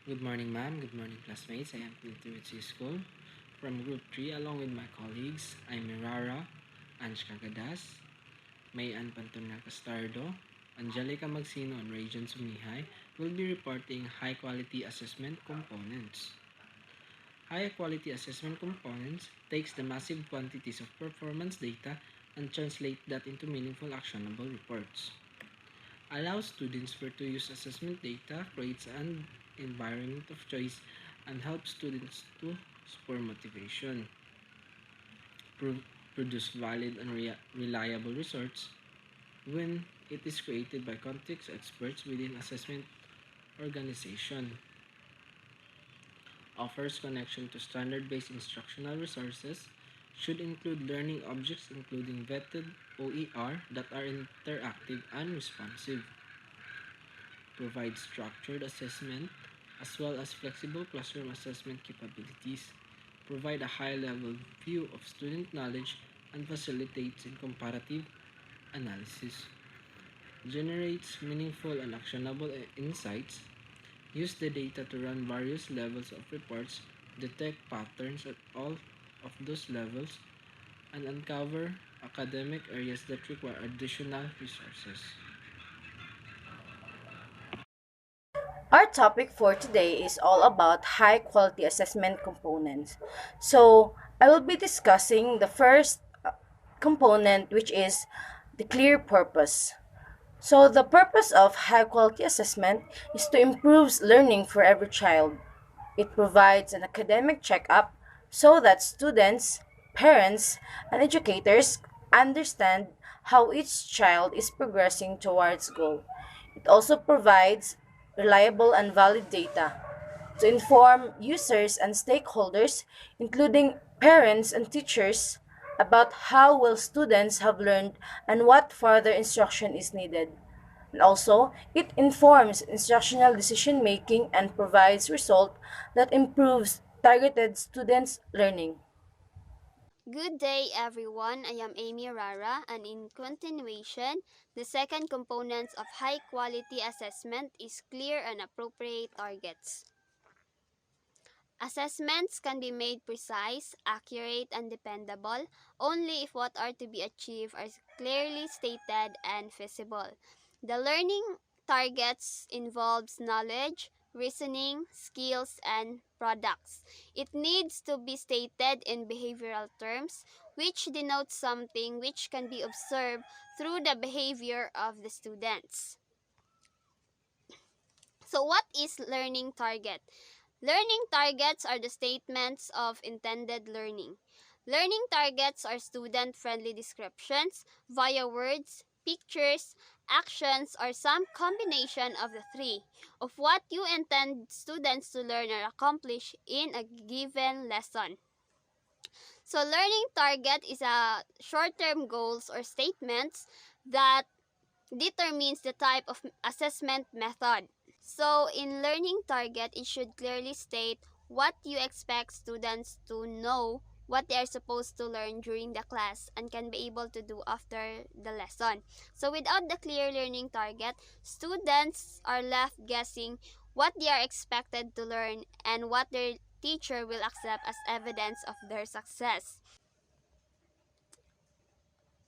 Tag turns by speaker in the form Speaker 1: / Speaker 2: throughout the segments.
Speaker 1: Good morning, ma'am. Good morning, classmates. I am Piltiwitsi School from Group 3 along with my colleagues. I'm Mirara, Ansh Cagadas, Mayan Pantonar Castardo, Angelica Magsino, and Rajan Sumihay will be reporting high-quality assessment components. High-quality assessment components takes the massive quantities of performance data and translate that into meaningful actionable reports. Allows students for to use assessment data, creates an environment of choice, and helps students to spur motivation, pro- produce valid and reliable results when it is created by context experts within assessment organization, offers connection to standard-based instructional resources, should include learning objects including vetted OER that are interactive and responsive, provide structured assessment as well as flexible classroom assessment capabilities, provide a high-level view of student knowledge, and facilitates in comparative analysis, generates meaningful and actionable insights, use the data to run various levels of reports, detect patterns at all of those levels, and uncover academic areas that require additional resources.
Speaker 2: Our topic for today is all about high quality assessment components. So, I will be discussing the first component, which is the clear purpose. So, the purpose of high quality assessment is to improve learning for every child. It provides an academic checkup so that students, parents, and educators understand how each child is progressing towards goal. It also provides reliable and valid data to inform users and stakeholders, including parents and teachers, about how well students have learned and what further instruction is needed. And also, it informs instructional decision making and provides result that improves targeted students' learning.
Speaker 3: Good day, everyone. I am Amy Rara, and in continuation, the second component of high quality assessment is clear and appropriate targets. Assessments can be made precise, accurate, and dependable only if what are to be achieved are clearly stated and feasible. The learning targets involves knowledge, reasoning, skills, and products. It needs to be stated in behavioral terms, which denotes something which can be observed through the behavior of the students. So, what is learning target? Learning targets are the statements of intended learning. Learning targets are student friendly descriptions via words, pictures, actions, or some combination of the three of what you intend students to learn or accomplish in a given lesson. So, learning target is a short term goals or statements that determines the type of assessment method. So, in learning target, it should clearly state what you expect students to know, what they are supposed to learn during the class, and can be able to do after the lesson. So, without the clear learning target, students are left guessing what they are expected to learn and what their teacher will accept as evidence of their success.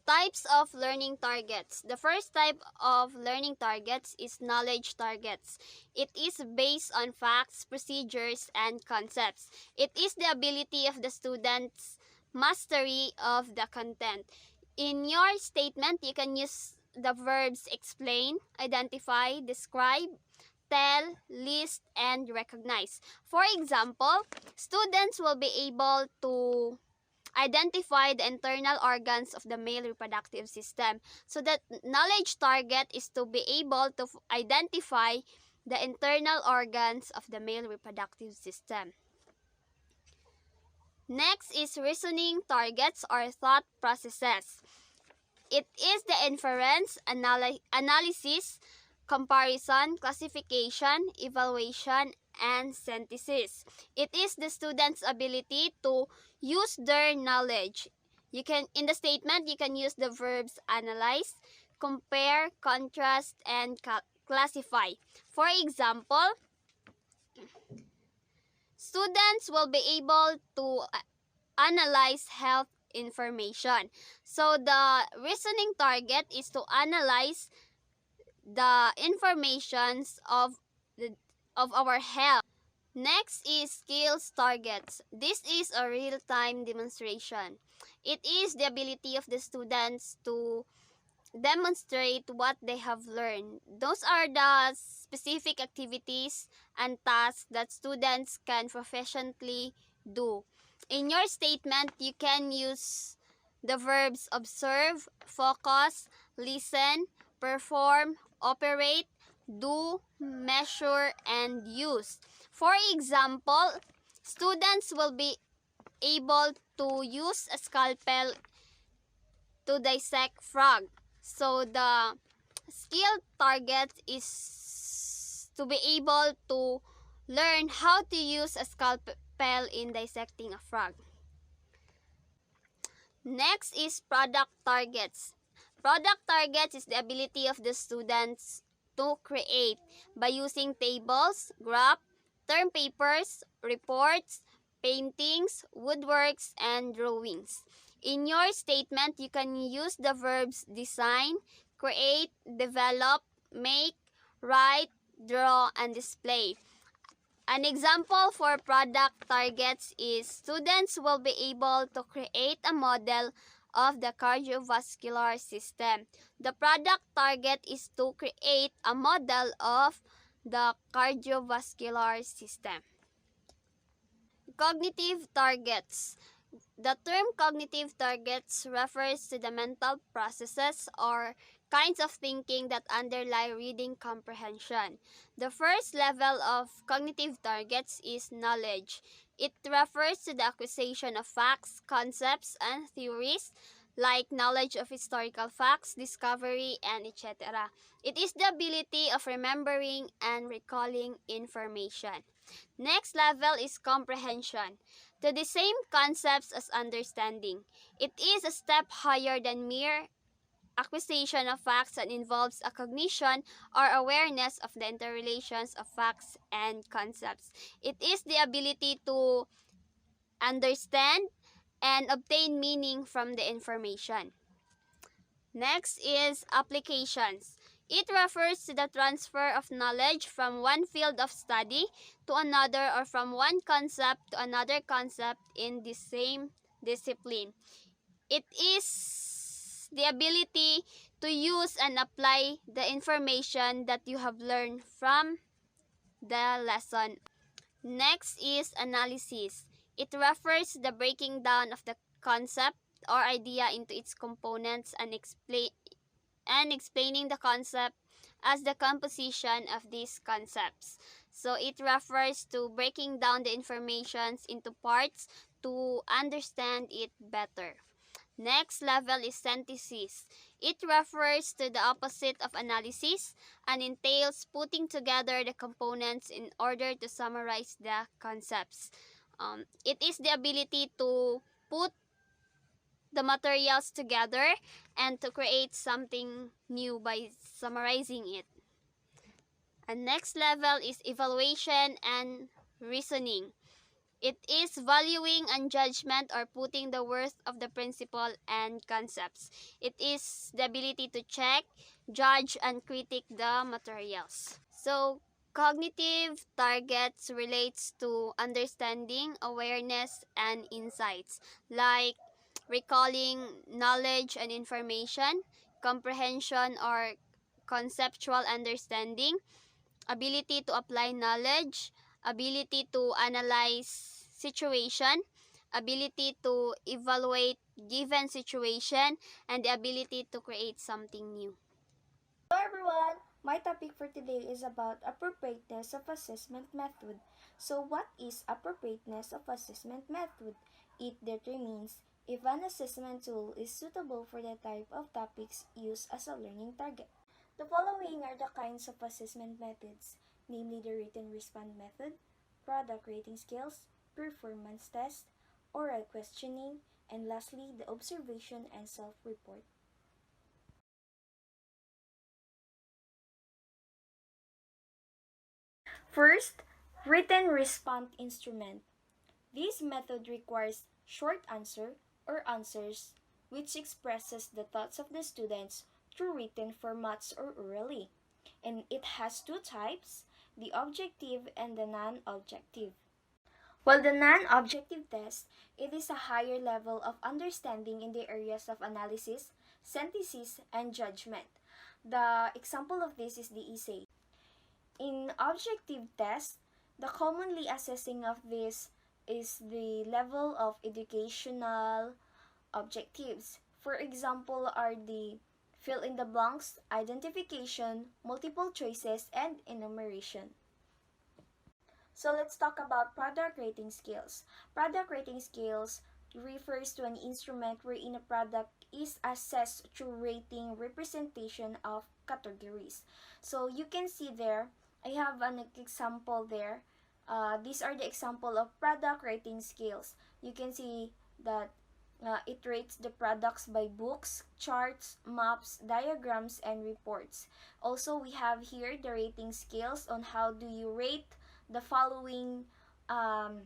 Speaker 3: Types of learning targets. The first type of learning targets is knowledge targets. It is based on facts, procedures, and concepts. It is the ability of the student's mastery of the content. In your statement, you can use the verbs explain, identify, describe, tell, list, and recognize. For example, students will be able to identify the internal organs of the male reproductive system. So that knowledge target is to be able to identify the internal organs of the male reproductive system. Next is reasoning targets or thought processes. It is the inference, analysis, comparison, classification, evaluation, and synthesis. It is the student's ability to use their knowledge. You can in the statement you can use the verbs analyze, compare, contrast, and classify. For example, Students will be able to analyze health information. So the reasoning target is to analyze the informations of our health. Next is skills targets. This is a real-time demonstration. It is the ability of the students to demonstrate what they have learned. Those are the specific activities and tasks that students can proficiently do. In your statement, you can use the verbs observe, focus, listen, perform, operate, do, measure, and use. For example, students will be able to use a scalpel to dissect frog. So the skill target is to be able to learn how to use a scalpel in dissecting a frog. Next is product targets. Product targets is the ability of the students to create by using tables, graph, term papers, reports, paintings, woodworks, and drawings. In your statement, you can use the verbs design, create, develop, make, write, draw, and display. An example for product targets is students will be able to create a model of the cardiovascular system. The product target is to create a model of the cardiovascular system. Cognitive targets. The term cognitive targets refers to the mental processes or kinds of thinking that underlie reading comprehension. The first level of cognitive targets is knowledge. It refers to the acquisition of facts, concepts, and theories like knowledge of historical facts, discovery, and etc. It is the ability of remembering and recalling information. Next level is comprehension. To the same concepts as understanding. It is a step higher than mere acquisition of facts and involves a cognition or awareness of the interrelations of facts and concepts. It is the ability to understand and obtain meaning from the information. Next is applications. It refers to the transfer of knowledge from one field of study to another or from one concept to another concept in the same discipline. It is the ability to use and apply the information that you have learned from the lesson. Next is analysis. It refers to the breaking down of the concept or idea into its components and explaining the concept as the composition of these concepts. So it refers to breaking down the informations into parts to understand it better. Next level is synthesis. It refers to the opposite of analysis and entails putting together the components in order to summarize the concepts. It is the ability to put the materials together and to create something new by summarizing it. And next level is evaluation and reasoning. It is valuing and judgment or putting the worth of the principle and concepts. It is the ability to check, judge, and critique the materials. So, cognitive targets relates to understanding, awareness, and insights, like recalling knowledge and information, comprehension or conceptual understanding, ability to apply knowledge, ability to analyze situation, ability to evaluate given situation, and the ability to create something new.
Speaker 4: Hello everyone! My topic for today is about appropriateness of assessment method. So what is appropriateness of assessment method? It determines if an assessment tool is suitable for the type of topics used as a learning target. The following are the kinds of assessment methods, namely the written response method, product rating scales, performance test, oral questioning, and lastly, the observation and self-report.
Speaker 2: First,
Speaker 4: Written response instrument. This method requires short answer or answers which expresses the thoughts of the students through written formats or orally. And it has two types, the objective and the non-objective. While the non-objective test, it is a higher level of understanding in the areas of analysis, synthesis, and judgment. The example of this is the essay. In objective tests, the commonly assessing of this is the level of educational objectives. For example, are the fill in the blanks, identification, multiple choices, and enumeration. So let's talk about product rating scales. Product rating scales refers to an instrument wherein a product is assessed through rating representation of categories. So you can see there, I have an example there. These are the example of product rating scales. You can see that it rates the products by books, charts, maps, diagrams, and reports. Also, we have here the rating scales on how do you rate the um,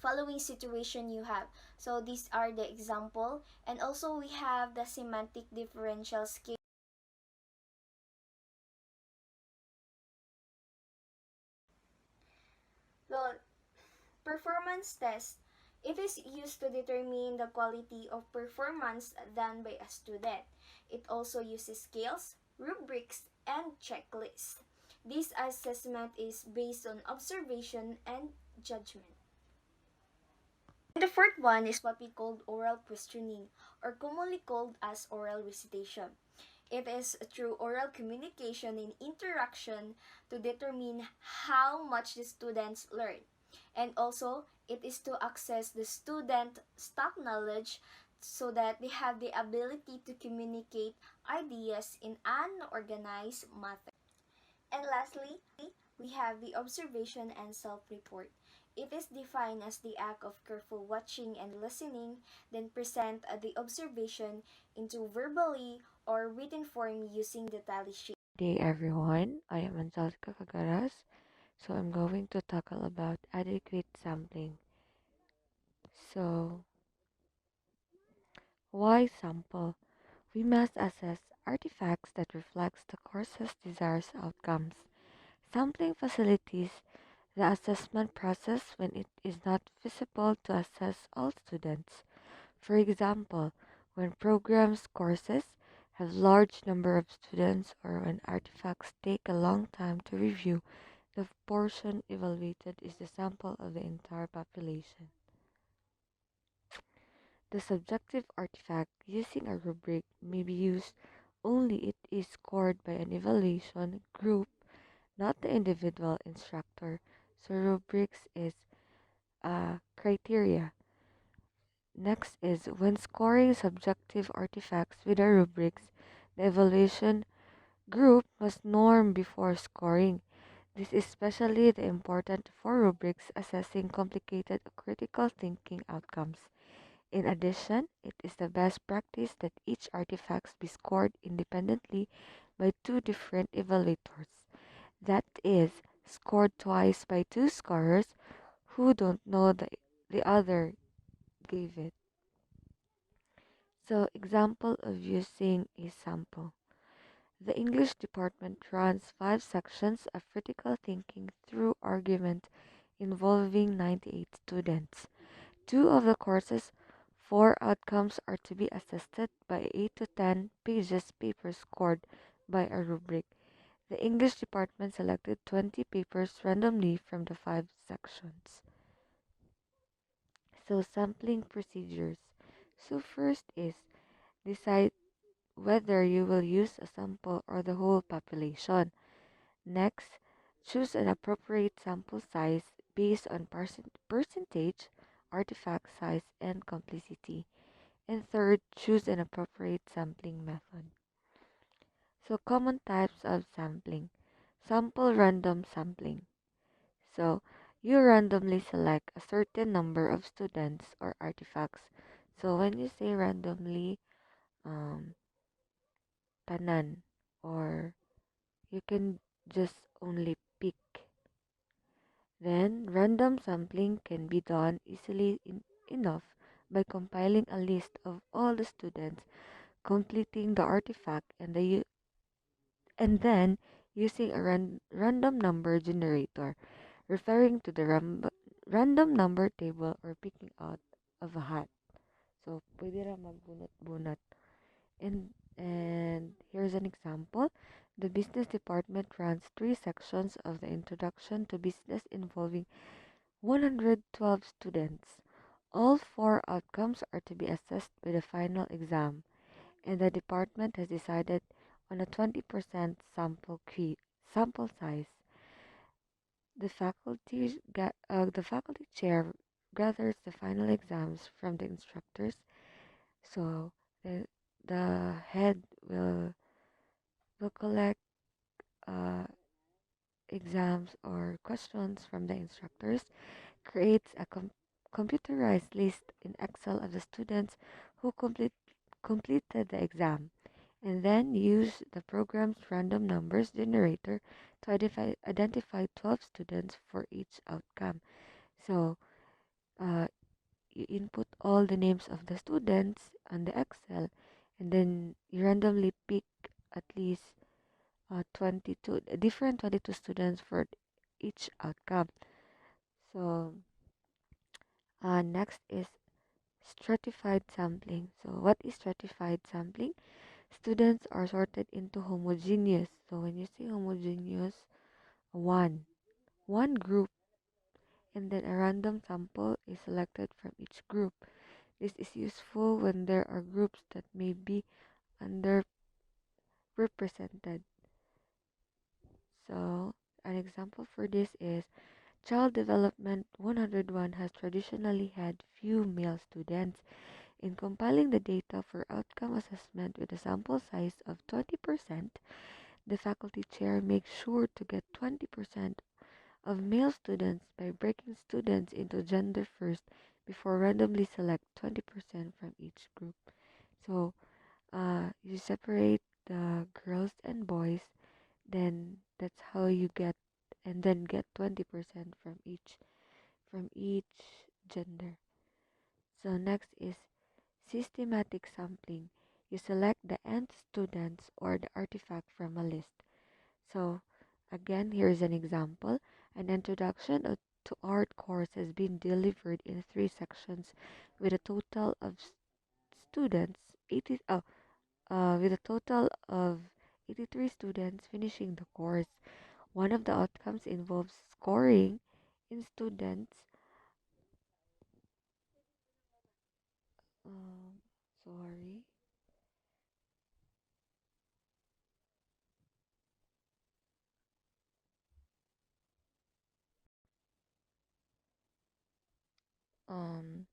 Speaker 4: following situation you have. So these are the example, and also we have the semantic differential scale. The performance test, it is used to determine the quality of performance done by a student. It also uses scales, rubrics, and checklists. This assessment is based on observation and judgment. And the fourth one is what we call oral questioning, or commonly called as oral recitation. It is through oral communication and interaction to determine how much the students learn. And also, it is to access the student stock knowledge so that they have the ability to communicate ideas in an organized manner. And lastly, we have the observation and self-report. It is defined as the act of careful watching and listening, then present the observation into verbally or written form using the tally sheet.
Speaker 5: Good day everyone, I am Angelica Cagaras, so I'm going to tackle about adequate sampling. So, why sample? We must assess artifacts that reflects the course's desired outcomes. Sampling facilitates the assessment process when it is not feasible to assess all students. For example, when programs courses have large number of students or when artifacts take a long time to review, the portion evaluated is the sample of the entire population. The subjective artifact using a rubric may be used only if it is scored by an evaluation group, not the individual instructor. So rubrics is a criteria. Next is when scoring subjective artifacts with the rubrics, the evaluation group must norm before scoring. This is especially important for rubrics assessing complicated critical thinking outcomes. In addition, it is the best practice that each artifact be scored independently by two different evaluators. That is, scored twice by two scorers who don't know the other gave it. So, example of using a sample. The English department runs 5 sections of critical thinking through argument involving 98 students. Two of the course's 4 outcomes are to be assessed by 8 to 10 pages paper scored by a rubric. The English department selected 20 papers randomly from the 5 sections. So sampling procedures. So first is decide whether you will use a sample or the whole population. Next, choose an appropriate sample size based on percentage, artifact size, and complexity. And third, choose an appropriate sampling method. So, common types of sampling. Sample random sampling. So, you randomly select a certain number of students or artifacts. So, when you say randomly, um, tanan, or you can just only pick. Then, random sampling can be done easily enough by compiling a list of all the students completing the artifact and then using a random number generator, referring to the random number table or picking out of a hat. So, pwede ra magbunot-bunot. And here's an example. The business department runs three sections of the introduction to business involving 112 students. All four outcomes are to be assessed by the final exam, and the department has decided on a 20% sample size. The faculty chair gathers the final exams from the instructors, so the, the head will collect uh, exams or questions from the instructors, creates a computerized list in Excel of the students who completed the exam, and then use the program's random numbers generator to identify 12 students for each outcome. So, uh, you input all the names of the students on the Excel, and then you randomly pick at least 22 different 22 students for each outcome. So, next is stratified sampling. So, what is stratified sampling? Students are sorted into homogeneous. So, when you say homogeneous, one, one group, and then a random sample is selected from each group. This is useful when there are groups that may be underrepresented. So, an example for this is Child Development 101 has traditionally had few male students. In compiling the data for outcome assessment with a sample size of 20%, the faculty chair makes sure to get 20% of male students by breaking students into gender first before randomly select 20% from each group. So, you separate the girls and boys, then that's how you get and then get 20% from each gender. So next is systematic sampling. You select the nth students or the artifact from a list. So again, here's an example. An introduction to art course has been delivered in three sections with a total of students 80 with a total of 83 students finishing the course. One of the outcomes involves scoring in students. Um, sorry. Um,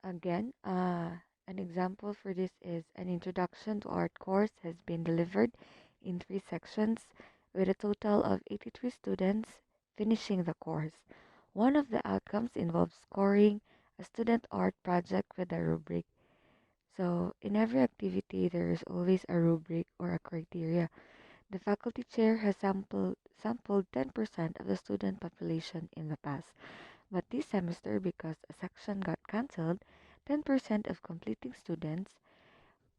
Speaker 5: Again, an example for this is an introduction to art course has been delivered in three sections with a total of 83 students finishing the course. One of the outcomes involves scoring a student art project with a rubric. So, in every activity, there is always a rubric or a criteria. The faculty chair has sampled 10% of the student population in the past. But this semester, because a section got cancelled, 10% of completing students,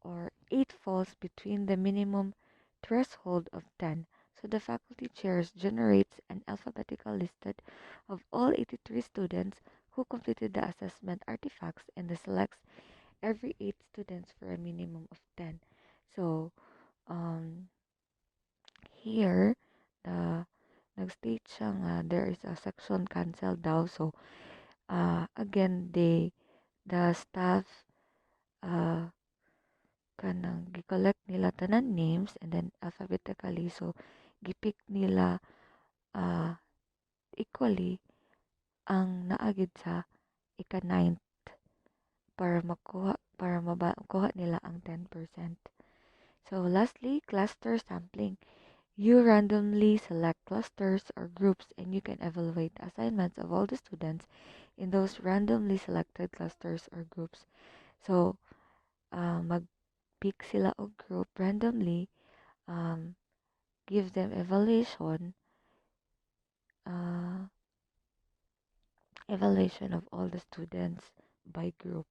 Speaker 5: or 8, falls between the minimum threshold of 10. So the faculty chairs generates an alphabetical listed of all 83 students who completed the assessment artifacts and then selects every 8 students for a minimum of 10. So um, here, the nag-state siya nga there is a section cancel daw. So again, the staff uh, kanang gi-collect nila tanan names and then alphabetically. So gipick nila uh, equally ang naagid sa ika-9th para makuha nila ang 10%. So lastly, cluster sampling. You randomly select clusters or groups and you can evaluate assignments of all the students in those randomly selected clusters or groups. So, mag-pick sila og group randomly, um, give them evaluation, uh, evaluation of all the students by group.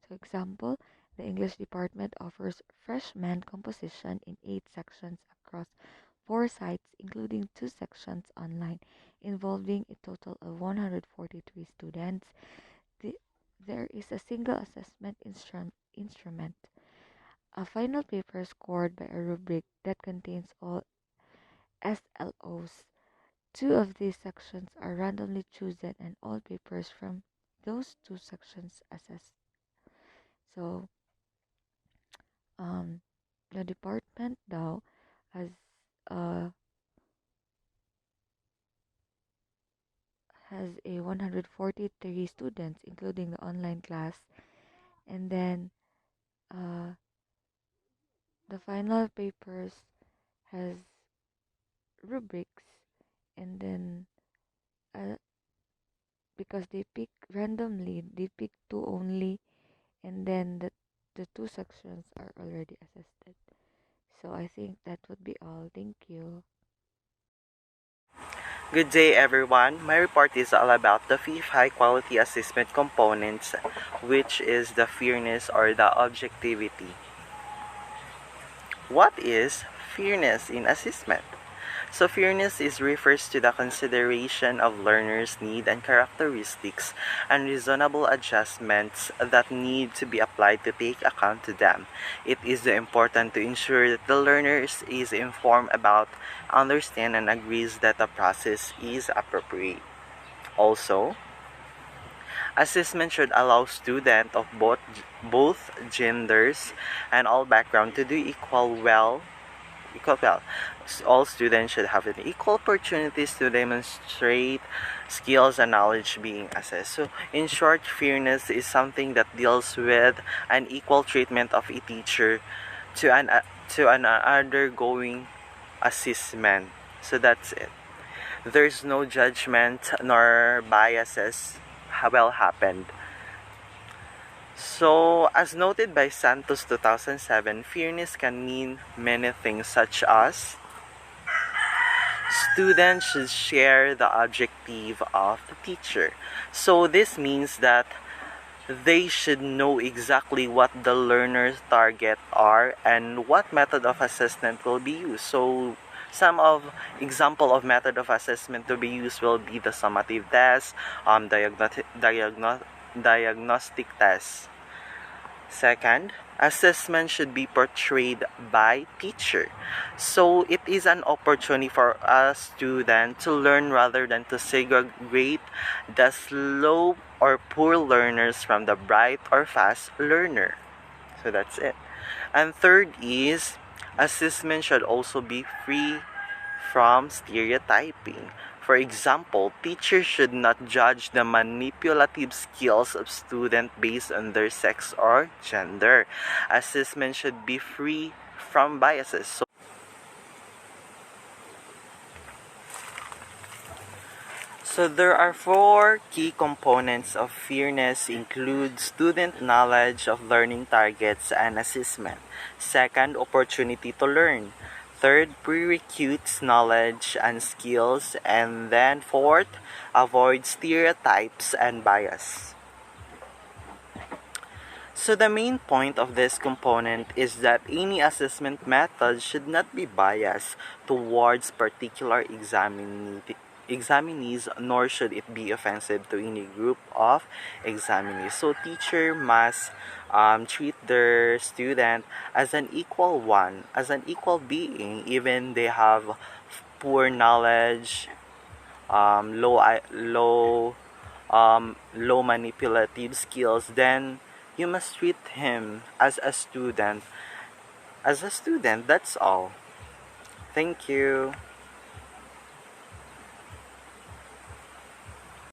Speaker 5: So example, the English department offers freshman composition in 8 sections across 4 sites, including 2 sections online, involving a total of 143 students. The, there is a single assessment instrument, a final paper scored by a rubric that contains all SLOs. 2 of these sections are randomly chosen and all papers from those 2 sections assessed. So, um, the department now has uh, has a 143 students, including the online class, and then uh, the final papers has rubrics, and then uh, because they pick randomly, they pick 2 only, and then the 2 sections are already assessed. So I think that would be all. Thank you.
Speaker 6: Good day, everyone. My report is all about the fifth high quality assessment components, which is the fairness or the objectivity. What is fairness in assessment? So fairness refers to the consideration of learners' need and characteristics and reasonable adjustments that need to be applied to take account to them. It is important to ensure that the learner is informed about, understand, and agrees that the process is appropriate. Also, assessment should allow students of both genders and all backgrounds to do equal well. All students should have an equal opportunities to demonstrate skills and knowledge being assessed. So, in short, fairness is something that deals with an equal treatment of a teacher to an undergoing assessment. So that's it. There's no judgment nor biases happened. So, as noted by Santos 2007, fairness can mean many things such as students should share the objective of the teacher. So, this means that they should know exactly what the learner's target are and what method of assessment will be used. So, some of example of method of assessment to be used will be the summative test, diagnostic test. Second, assessment should be portrayed by teacher. So it is an opportunity for a student to learn rather than to segregate the slow or poor learners from the bright or fast learner. So that's it. And third is assessment should also be free from stereotyping. For example, teachers should not judge the manipulative skills of students based on their sex or gender. Assessment should be free from biases. So there are 4 key components of fairness include student knowledge of learning targets and assessment. Second, opportunity to learn. Third, prerequisites, knowledge and skills. And then fourth, avoid stereotypes and bias. So the main point of this component is that any assessment method should not be biased towards particular examinees, nor should it be offensive to any group of examinees. So teacher must treat their student as an equal one, as an equal being, even they have poor knowledge, low manipulative skills. Then you must treat him as a student. As a student, that's all. Thank you.